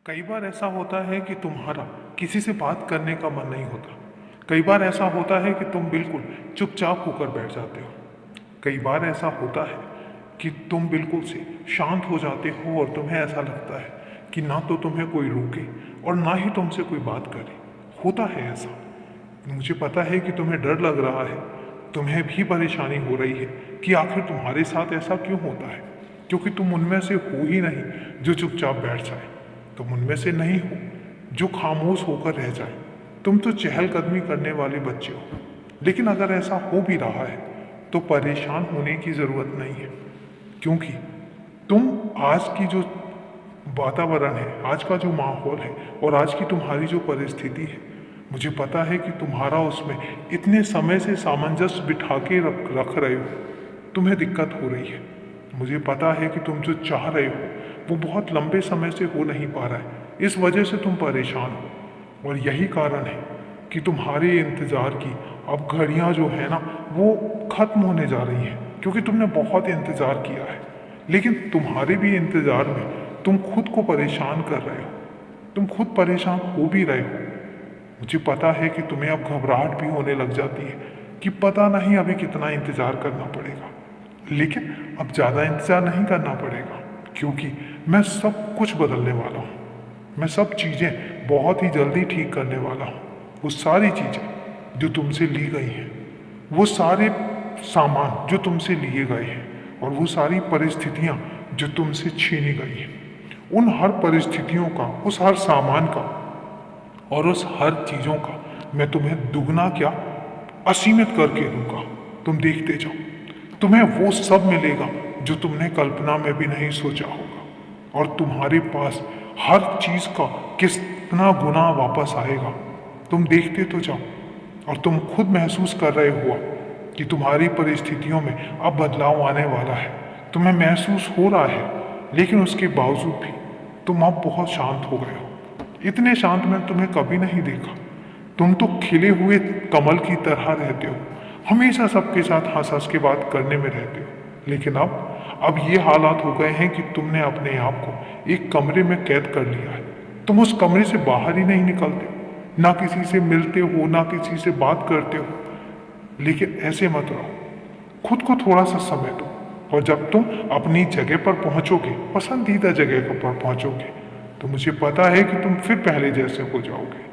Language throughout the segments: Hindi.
कई बार ऐसा होता है कि तुम्हारा किसी से बात करने का मन नहीं होता। कई बार ऐसा होता है कि तुम बिल्कुल चुपचाप होकर बैठ जाते हो। कई बार ऐसा होता है कि तुम बिल्कुल से शांत हो जाते हो और तुम्हें ऐसा लगता है कि ना तो तुम्हें कोई रोके और ना ही तुमसे कोई बात करे। होता है ऐसा। मुझे पता है कि तुम्हें डर लग रहा है, तुम्हें भी परेशानी हो रही है कि आखिर तुम्हारे साथ ऐसा क्यों होता है, क्योंकि तुम उनमें से हो ही नहीं जो चुपचाप बैठ जाए। तुम उनमें से नहीं हो जो खामोश होकर रह जाए। तुम तो चहलकदमी करने वाले बच्चे हो। लेकिन अगर ऐसा हो भी रहा है तो परेशान होने की ज़रूरत नहीं है, क्योंकि तुम आज की जो वातावरण है, आज का जो माहौल है और आज की तुम्हारी जो परिस्थिति है, मुझे पता है कि तुम्हारा उसमें इतने समय से सामंजस्य बिठा के रख रहे हो, तुम्हें दिक्कत हो रही है। मुझे पता है कि तुम जो चाह रहे हो वो बहुत लंबे समय से हो नहीं पा रहा है, इस वजह से तुम परेशान हो। और यही कारण है कि तुम्हारे इंतज़ार की अब घड़ियां जो है ना वो ख़त्म होने जा रही हैं, क्योंकि तुमने बहुत इंतज़ार किया है। लेकिन तुम्हारे भी इंतज़ार में तुम खुद को परेशान कर रहे हो, तुम खुद परेशान हो भी रहे हो। मुझे पता है कि तुम्हें अब घबराहट भी होने लग जाती है कि पता नहीं अभी कितना इंतज़ार करना पड़ेगा। लेकिन अब ज़्यादा इंतज़ार नहीं करना पड़ेगा, क्योंकि मैं सब कुछ बदलने वाला हूँ। मैं सब चीज़ें बहुत ही जल्दी ठीक करने वाला हूँ। वो सारी चीज़ें जो तुमसे ली गई हैं, वो सारे सामान जो तुमसे लिए गए हैं और वो सारी परिस्थितियाँ जो तुमसे छीनी गई हैं, उन हर परिस्थितियों का, उस हर सामान का और उस हर चीज़ों का मैं तुम्हें दुगना क्या असीमित करके दूंगा। तुम देखते जाओ, तुम्हें वो सब मिलेगा जो तुमने कल्पना में भी नहीं सोचा होगा। और तुम्हारे पास हर चीज़ का कितना गुना वापस आएगा, तुम देखते तो जाओ। और तुम खुद महसूस कर रहे हो कि तुम्हारी परिस्थितियों में अब बदलाव आने वाला है। तुम्हें महसूस हो रहा है, लेकिन उसके बावजूद भी तुम अब बहुत शांत हो गए हो। इतने शांत मैंने तुम्हें कभी नहीं देखा। तुम तो खिले हुए कमल की तरह रहते हो, हमेशा सबके साथ हंस हंस के बात करने में रहते हो। लेकिन अब ये हालात हो गए हैं कि तुमने अपने आप को एक कमरे में कैद कर लिया है। तुम उस कमरे से बाहर ही नहीं निकलते, ना किसी से मिलते हो, ना किसी से बात करते हो। लेकिन ऐसे मत रहो, खुद को थोड़ा सा समय दो। और जब तुम अपनी जगह पर पहुंचोगे, पसंदीदा जगह पर पहुंचोगे, तो मुझे पता है कि तुम फिर पहले जैसे हो जाओगे।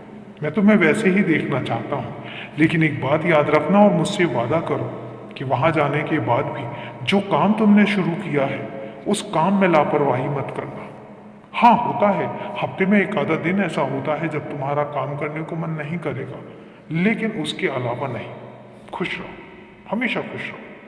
मैं तुम्हें वैसे ही देखना चाहता हूँ। लेकिन एक बात याद रखना और मुझसे वादा करो कि वहाँ जाने के बाद भी जो काम तुमने शुरू किया है, उस काम में लापरवाही मत करना। हाँ, होता है, हफ्ते में एक आधा दिन ऐसा होता है जब तुम्हारा काम करने को मन नहीं करेगा, लेकिन उसके अलावा नहीं। खुश रहो, हमेशा खुश रहो।